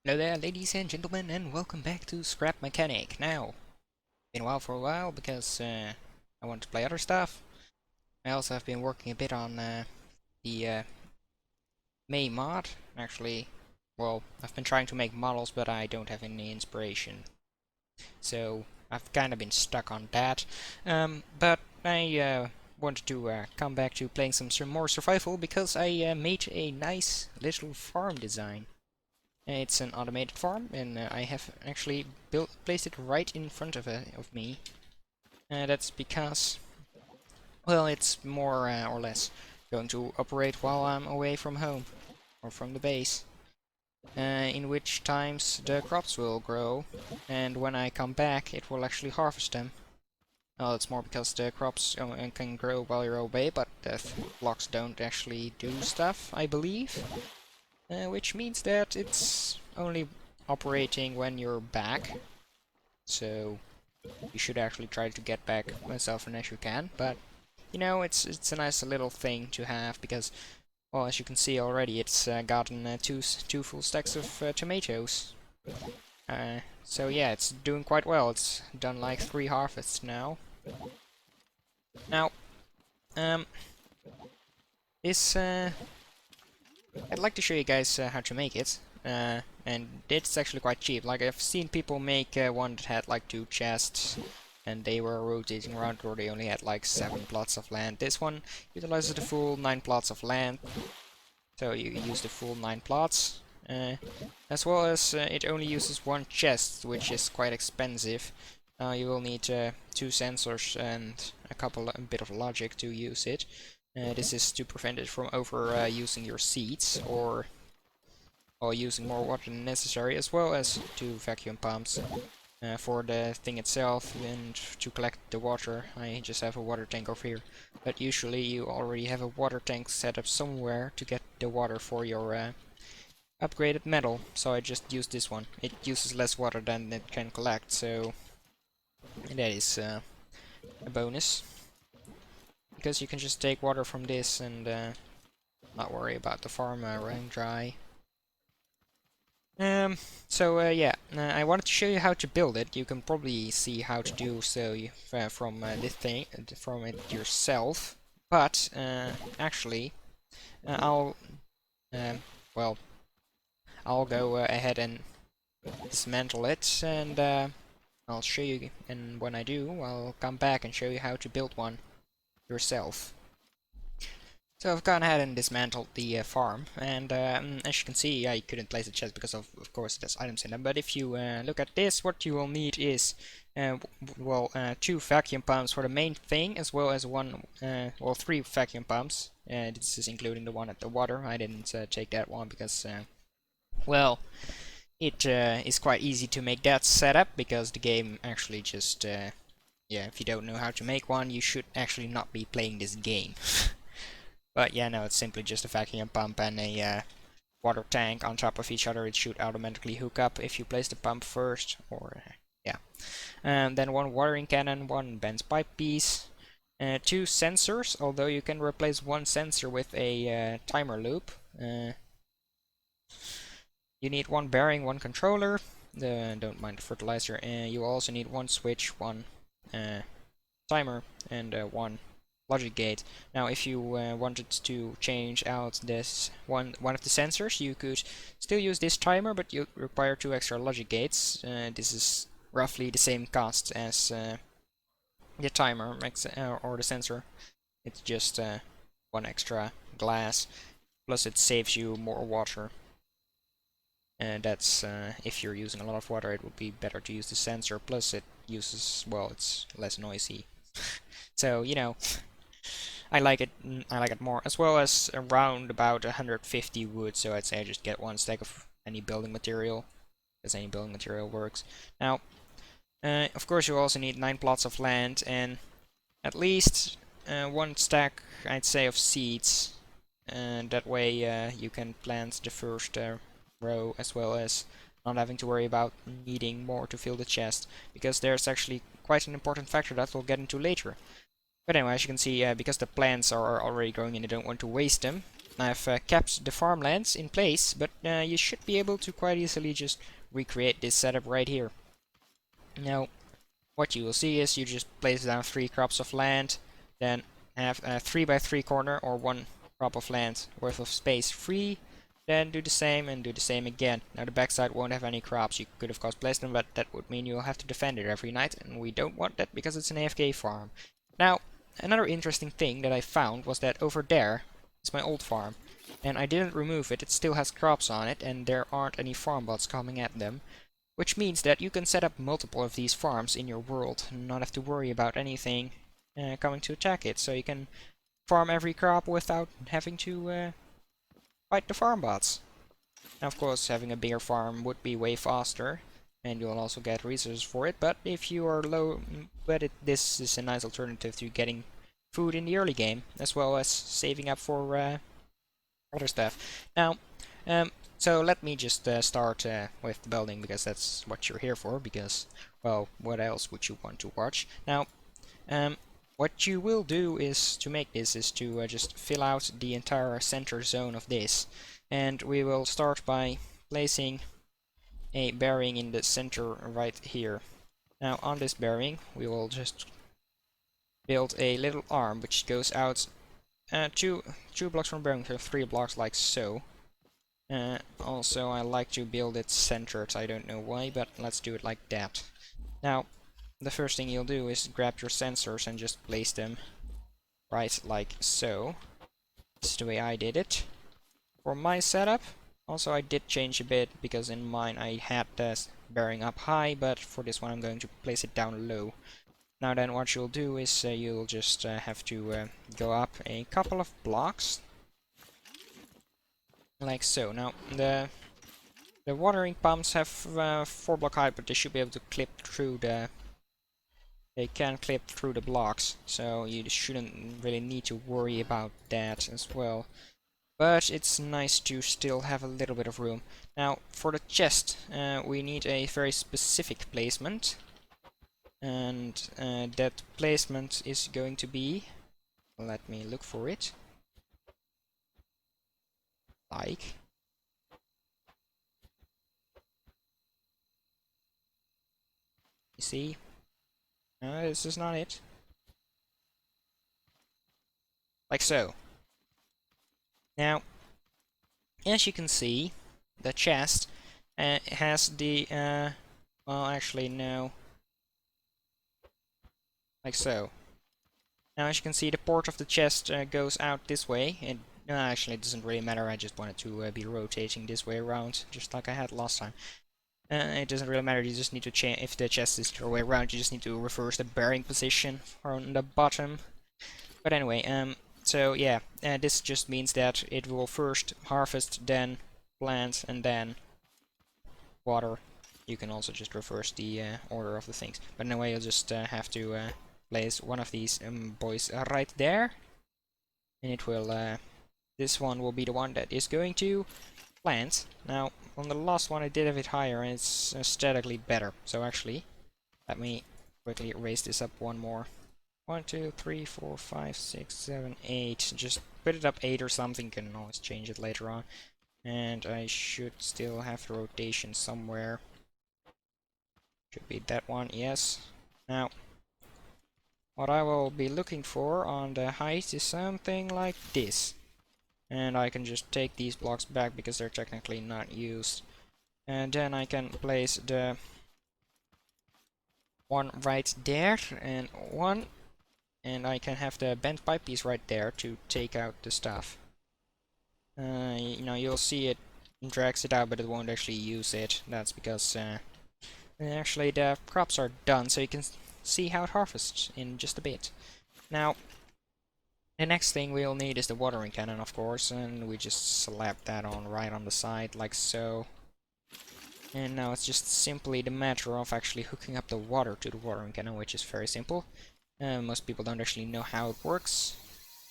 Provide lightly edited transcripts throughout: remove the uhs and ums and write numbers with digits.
Hello there, ladies and gentlemen, and welcome back to Scrap Mechanic. Now, been a while for a while because I want to play other stuff. I also have been working a bit on the May mod. Actually, well, I've been trying to make models, but I don't have any inspiration. So, I've kind of been stuck on that. But I wanted to come back to playing some more survival because I made a nice little farm design. It's an automated farm, and I have actually placed it right in front of me. That's because, well, it's more or less going to operate while I'm away from home or from the base. In which times the crops will grow, and when I come back, it will actually harvest them. Well, it's more because the crops can grow while you're away, but the blocks don't actually do stuff, I believe. Which means that it's only operating when you're back. So you should actually try to get back as often as you can. But you know, it's a nice little thing to have because, well, as you can see already, it's gotten two full stacks of tomatoes. So yeah, it's doing quite well. It's done like 3 harvests now. Now, um, this I'd like to show you guys how to make it. And it's actually quite cheap. Like, I've seen people make one that had like 2 chests, and they were rotating around, or they only had like 7 plots of land. This one utilizes the full 9 plots of land, so you use the full 9 plots. As well as it only uses 1 chest, which is quite expensive. You will need 2 sensors and a bit of logic to use it. This is to prevent it from over using your seeds or using more water than necessary, as well as 2 vacuum pumps for the thing itself. And to collect the water, I just have a water tank over here. But usually you already have a water tank set up somewhere to get the water for your upgraded metal, so I just use this one. It uses less water than it can collect, so that is a bonus. Because you can just take water from this and not worry about the farm running dry. Yeah, I wanted to show you how to build it. You can probably see how to do so from this thing, from it yourself. But actually, I'll well, I'll go ahead and dismantle it, and I'll show you. And when I do, I'll come back and show you how to build one yourself. So I've gone ahead and dismantled the farm, and as you can see, I couldn't place the chest because of course there's items in them. But if you look at this, what you will need is, 2 vacuum pumps for the main thing, as well as 3 vacuum pumps. This is including the one at the water. I didn't take that one because, well, it is quite easy to make that setup because the game actually just, yeah, if you don't know how to make one, you should actually not be playing this game. But yeah, no, it's simply just a vacuum pump and a water tank on top of each other. It should automatically hook up if you place the pump first, or yeah. And then 1 watering cannon, 1 bent pipe piece, 2 sensors, although you can replace 1 sensor with a timer loop. You need 1 bearing, 1 controller. Don't mind the fertilizer. You also need 1 switch, 1 timer, and 1 logic gate. Now, if you wanted to change out this one of the sensors, you could still use this timer, but you require 2 extra logic gates. This is roughly the same cost as the timer or the sensor. It's just 1 extra glass, plus it saves you more water. And that's if you're using a lot of water, it would be better to use the sensor. Plus, it uses, well, it's less noisy. So, you know, I like it. I like it more, as well as around about 150 wood. So I'd say I just get 1 stack of any building material, because any building material works. Now, of course, you also need 9 plots of land and at least 1 stack, I'd say, of seeds. And that way you can plant the first row, as well as not having to worry about needing more to fill the chest, because there's actually quite an important factor that we'll get into later. But anyway, as you can see, because the plants are already growing and I don't want to waste them, I've kept the farmlands in place, but you should be able to quite easily just recreate this setup right here. Now, what you will see is you just place down 3 crops of land, then have a 3 by 3 corner or 1 crop of land worth of space free, then do the same and do the same again. Now the backside won't have any crops. You could of course place them, but that would mean you'll have to defend it every night, and we don't want that because it's an AFK farm. Now, another interesting thing that I found was that over there is my old farm, and I didn't remove it. It still has crops on it, and there aren't any farm bots coming at them. Which means that you can set up multiple of these farms in your world and not have to worry about anything coming to attack it. So you can farm every crop without having to fight the farm bots. Now, of course, having a bigger farm would be way faster, and you'll also get resources for it. But if you are low, this is a nice alternative to getting food in the early game, as well as saving up for other stuff. Now, so let me just start with the building, because that's what you're here for, because, well, what else would you want to watch? Now, what you will do is, to make this, is to just fill out the entire center zone of this. And we will start by placing a bearing in the center right here. Now, on this bearing, we will just build a little arm, which goes out two blocks from bearing, so 3 blocks like so. Also, I like to build it centered. I don't know why, but let's do it like that. Now, the first thing you'll do is grab your sensors and just place them right like so. This is the way I did it. For my setup, also I did change a bit, because in mine I had this bearing up high, but for this one I'm going to place it down low. Now then, what you'll do is you'll just have to go up a couple of blocks like so. Now the watering pumps have 4 block height, but they should be able to clip through the. They can clip through the blocks, so you shouldn't really need to worry about that as well. But it's nice to still have a little bit of room. Now for the chest, we need a very specific placement, and that placement is going to be. Let me look for it. Like. You see? No, this is not it. Like so. Now, as you can see, the chest has the, well, actually, no. Like so. Now, as you can see, the port of the chest goes out this way. And actually, it doesn't really matter. I just wanted to be rotating this way around, just like I had last time. It doesn't really matter. You just need to change. If the chest is the way around, you just need to reverse the bearing position on the bottom. But anyway, so yeah, this just means that it will first harvest, then plant, and then water. You can also just reverse the order of the things. But anyway, you'll just have to place one of these boys right there, and it will. This one will be the one that is going to plant. Now, on the last one I did have it higher, and it's aesthetically better. So actually, let me quickly raise this up one more. 1, 2, 3, 4, 5, 6, 7, 8. Just put it up 8 or something. Can always change it later on. And I should still have the rotation somewhere. Should be that one, yes. Now, what I will be looking for on the height is something like this. And I can just take these blocks back because they're technically not used. And then I can place the one right there and one. And I can have the bent pipe piece right there to take out the stuff. You know, you'll see it drags it out, but it won't actually use it. That's because actually the crops are done, so you can see how it harvests in just a bit. Now, the next thing we'll need is the watering cannon, of course, and we just slap that on right on the side, like so. And now it's just simply the matter of actually hooking up the water to the watering cannon, which is very simple. Most people don't actually know how it works.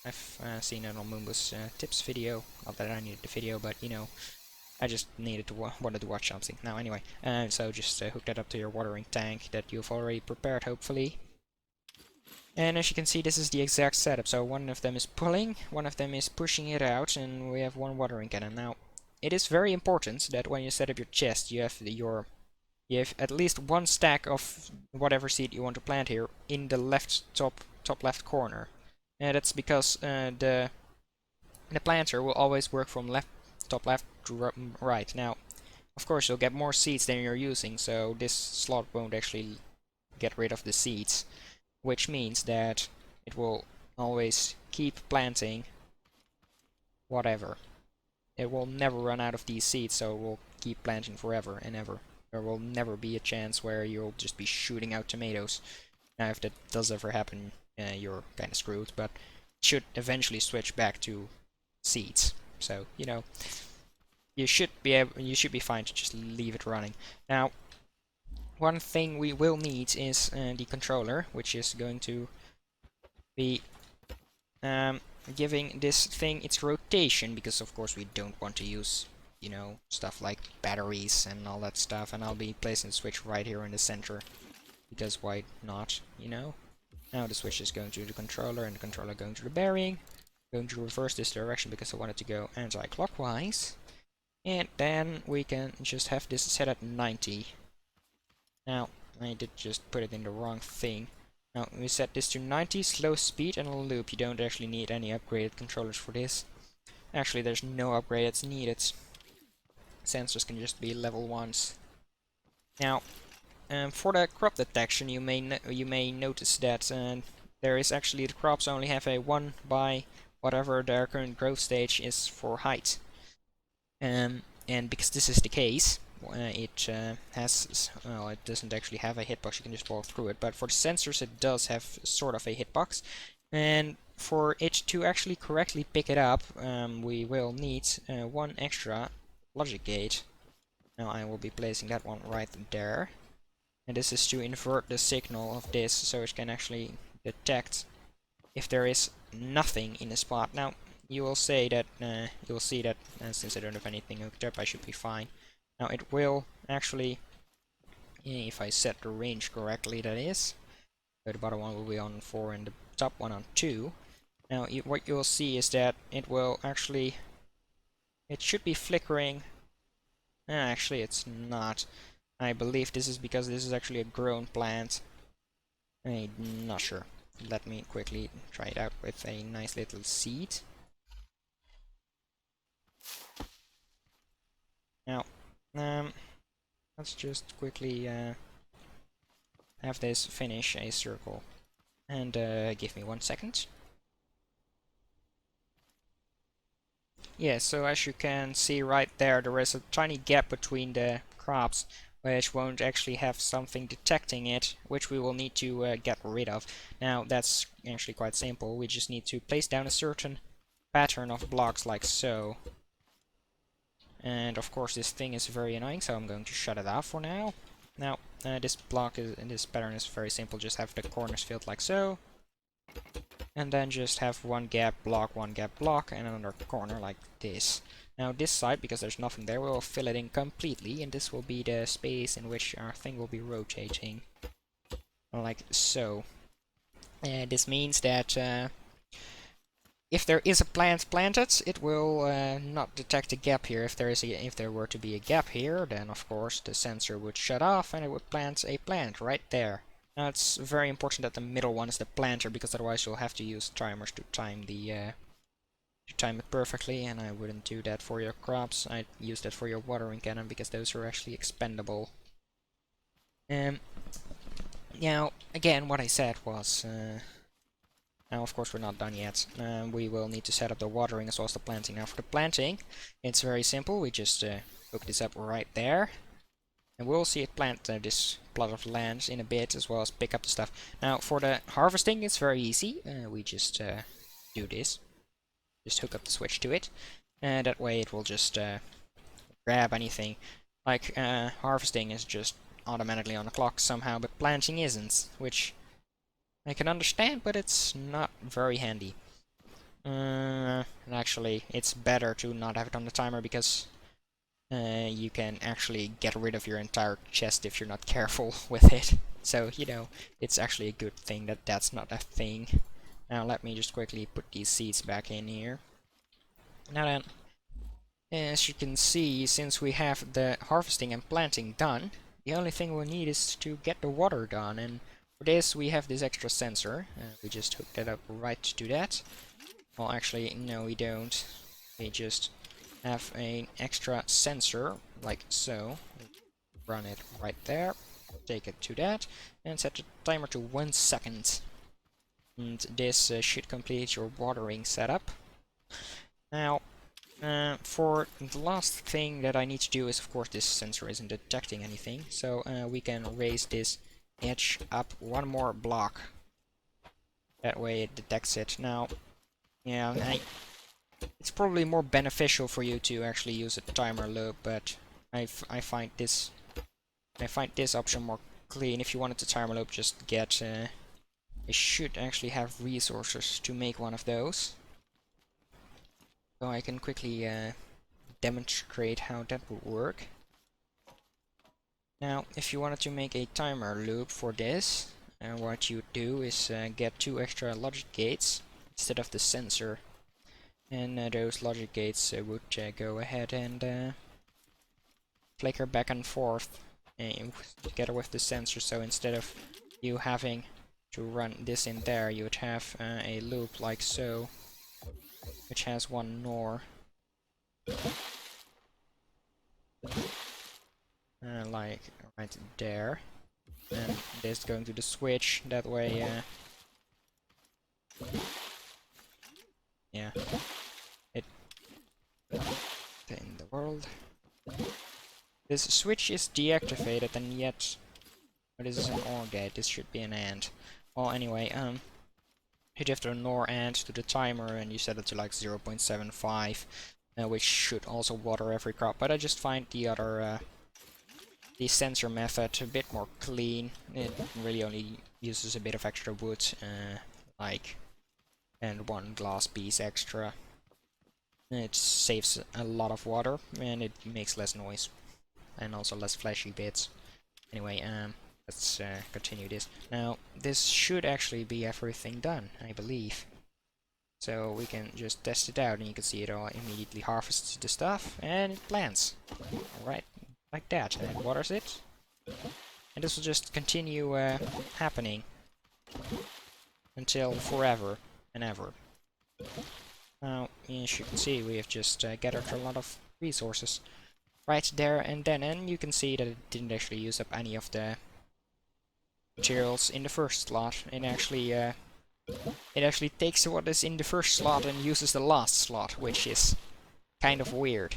I've seen it on Moonbus tips video. Not that I needed the video, but you know, I just needed to wanted to watch something. Now anyway, so just hook that up to your watering tank that you've already prepared, hopefully. And as you can see, this is the exact setup. So one of them is pulling, one of them is pushing it out, and we have one watering cannon. Now, it is very important that when you set up your chest, you have you have at least one stack of whatever seed you want to plant here in the left top left corner. And that's because the planter will always work from top left to right. Now, of course, you'll get more seeds than you're using, so this slot won't actually get rid of the seeds, which means that it will always keep planting whatever. It will never run out of these seeds, so it will keep planting forever and ever. There will never be a chance where you'll just be shooting out tomatoes. Now, if that does ever happen, you're kind of screwed, but it should eventually switch back to seeds. So, you know, you should be fine to just leave it running. Now, one thing we will need is the controller, which is going to be giving this thing its rotation, because of course we don't want to use, you know, stuff like batteries and all that stuff, and I'll be placing the switch right here in the center, because why not, you know? Now the switch is going to the controller, and the controller going to the bearing. Going to reverse this direction because I want it to go anti-clockwise. And then we can just have this set at 90. Now, I did just put it in the wrong thing. Now, we set this to 90, slow speed and a loop. You don't actually need any upgraded controllers for this. Actually, there's no upgrades needed. Sensors can just be level 1s. Now, for the crop detection, you may notice that there is actually the crops only have a 1 by whatever their current growth stage is for height. And because this is the case, it has, well, it doesn't actually have a hitbox, you can just walk through it, but for the sensors it does have sort of a hitbox, and for it to actually correctly pick it up, we will need one extra logic gate. Now I will be placing that one right there, and this is to invert the signal of this, so it can actually detect if there is nothing in the spot. Now, you will say that, you will see that since I don't have anything hooked up, I should be fine. Now, it will actually, if I set the range correctly, that is, so the bottom one will be on 4 and the top one on 2. Now, what you will see is that it will actually, it should be flickering. Actually, it's not. I believe this is because this is actually a grown plant. I'm not sure. Let me quickly try it out with a nice little seed. Now, let's just quickly have this finish a circle. And give me 1 second. Yeah, so as you can see right there, there is a tiny gap between the crops, which won't actually have something detecting it, which we will need to get rid of. Now, that's actually quite simple. We just need to place down a certain pattern of blocks like so. And of course this thing is very annoying, so I'm going to shut it off for now. Now, this pattern is very simple. Just have the corners filled like so. And then just have one gap block, and another corner like this. Now this side, because there's nothing there, we'll fill it in completely, and this will be the space in which our thing will be rotating. Like so. And this means that if there is a plant planted, it will not detect a gap here. If there were to be a gap here, then of course the sensor would shut off and it would plant a plant right there. Now it's very important that the middle one is the planter, because otherwise you'll have to use timers to time it perfectly, and I wouldn't do that for your crops. I'd use that for your watering cannon, because those are actually expendable. Now again, what I said was now of course we're not done yet. We will need to set up the watering as well as the planting. Now for the planting, it's very simple. We just hook this up right there. And we'll see it plant this plot of land in a bit, as well as pick up the stuff. Now, for the harvesting, it's very easy. We just do this. Just hook up the switch to it. And that way it will just grab anything. Like, harvesting is just automatically on the clock somehow, but planting isn't. Which I can understand, but it's not very handy. And actually, it's better to not have it on the timer, because you can actually get rid of your entire chest if you're not careful with it. So, you know, it's actually a good thing that that's not a thing. Now let me just quickly put these seeds back in here. Now then, as you can see, since we have the harvesting and planting done, the only thing we'll need is to get the water done, and for this we have this extra sensor. We just hook that up right to that. Well, actually, no, we don't. We just have an extra sensor, like so. Run it right there, take it to that, and set the timer to 1 second. And this should complete your watering setup. Now, for the last thing that I need to do is, of course, this sensor isn't detecting anything, so we can raise this edge up one more block. That way it detects it. Now, yeah, it's probably more beneficial for you to actually use a timer loop, but I find this option more clean. If you wanted to timer loop, just get. I should actually have resources to make one of those. So I can quickly demonstrate how that would work. Now, if you wanted to make a timer loop for this, what you do is get 2 extra logic gates instead of the sensor. And those logic gates would go ahead and flicker back and forth together with the sensor. So instead of you having to run this in there, you would have a loop like so, which has 1 NOR. Like right there. And this going to the switch, that way, yeah, it in the world. This switch is deactivated, and yet, oh, this is an OR gate, this should be an AND. Well, anyway, you'd have to NOR AND to the timer, and you set it to like 0.75, which should also water every crop, but I just find the other, the sensor method a bit more clean. It really only uses a bit of extra wood, and 1 glass piece extra. It saves a lot of water, and it makes less noise, and also less flashy bits. Anyway, let's continue this. Now, this should actually be everything done, I believe. So we can just test it out, and you can see it all immediately harvests the stuff, and it plants. Alright, like that, and it waters it. And this will just continue happening until forever and ever. Now, as you can see, we have just gathered a lot of resources right there and then, and you can see that it didn't actually use up any of the materials in the first slot. It actually takes what is in the first slot and uses the last slot, which is kind of weird.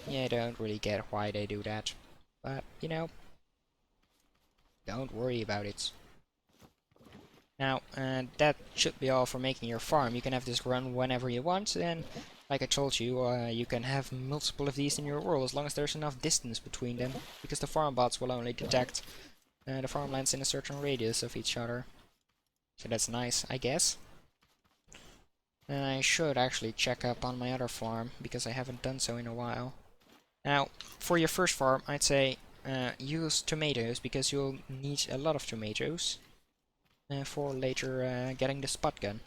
Yeah, I don't really get why they do that, but, you know, don't worry about it. Now, that should be all for making your farm. You can have this run whenever you want, and like I told you, you can have multiple of these in your world as long as there's enough distance between them, because the farm bots will only detect the farmlands in a certain radius of each other. So that's nice, I guess. And I should actually check up on my other farm, because I haven't done so in a while. Now, for your first farm, I'd say use tomatoes, because you'll need a lot of tomatoes for later getting the spot gun.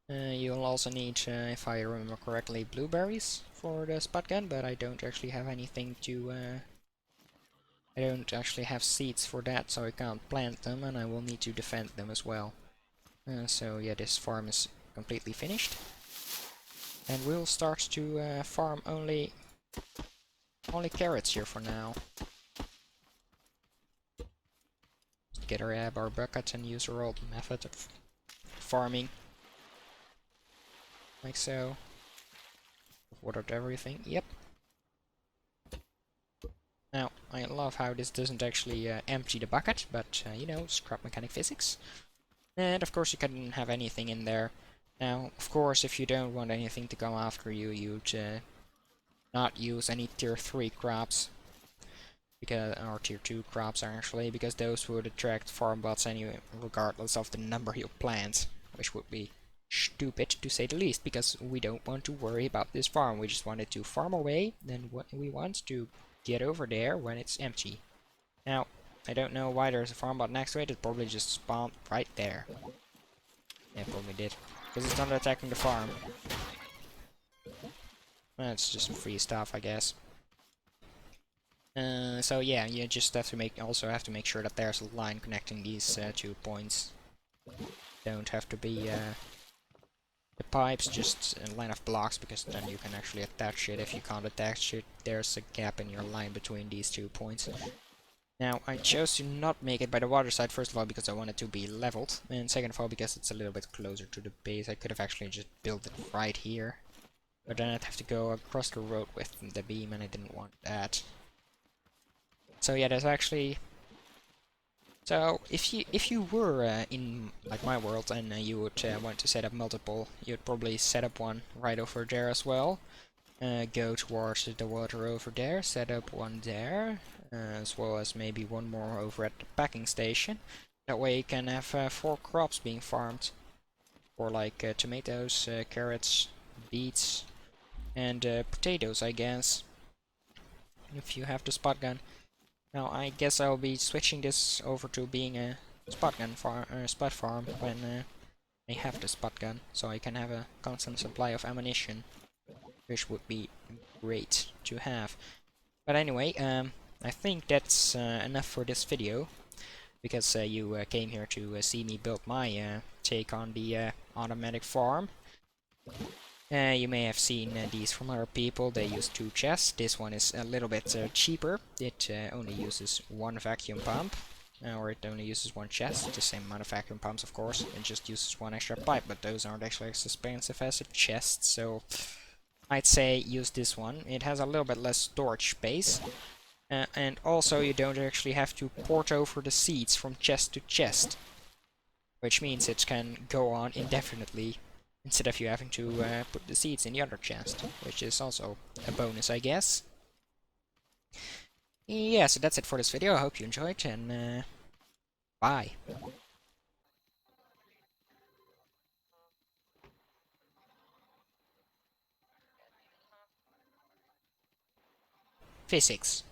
You'll also need, if I remember correctly, blueberries for the spot gun, but I don't actually have anything to... I don't actually have seeds for that, so I can't plant them, and I will need to defend them as well. So yeah, this farm is completely finished. And we'll start to farm only carrots here for now. Just get our bucket and use our old method of farming. Like so. Watered everything. Yep. Now, I love how this doesn't actually empty the bucket, but, you know, scrap mechanic physics. And, of course, you can have anything in there. Now, of course, if you don't want anything to come after you, you'd not use any tier 3 crops. Or tier 2 crops, actually, because those would attract farm bots anyway, regardless of the number you plant, which would be stupid to say the least, because we don't want to worry about this farm. We just wanted to farm away, then we want to get over there when it's empty. Now, I don't know why there's a farm bot next to it. It probably just spawned right there. Yeah, probably did. Because it's not attacking the farm. Well, it's just free stuff, I guess. So yeah, you just have to make sure that there's a line connecting these 2 points. Don't have to be the pipes, just a line of blocks, because then you can actually attach it. If you can't attach it, there's a gap in your line between these 2 points. Now, I chose to not make it by the water side, first of all because I want it to be leveled, and second of all because it's a little bit closer to the base. I could have actually just built it right here, but then I'd have to go across the road with the beam, and I didn't want that. So yeah, there's actually... So if you were in like my world and you would want to set up multiple, you'd probably set up one right over there as well. Go towards the water over there, set up one there, as well as maybe one more over at the packing station. That way you can have 4 crops being farmed, or like tomatoes, carrots, beets, and potatoes, I guess, if you have the spot gun. Now I guess I'll be switching this over to being a spot farm when I have the spot gun, so I can have a constant supply of ammunition, which would be great to have. But anyway, I think that's enough for this video, because you came here to see me build my take on the automatic farm. You may have seen these from other people. They use 2 chests. This one is a little bit cheaper. It only uses 1 vacuum pump, or it only uses 1 chest. The same amount of vacuum pumps, of course. It just uses 1 extra pipe, but those aren't actually as expensive as a chest, so I'd say use this one. It has a little bit less storage space, and also you don't actually have to port over the seeds from chest to chest, which means it can go on indefinitely, instead of you having to put the seeds in the other chest, which is also a bonus, I guess. Yeah, so that's it for this video. I hope you enjoyed, and bye. Physics.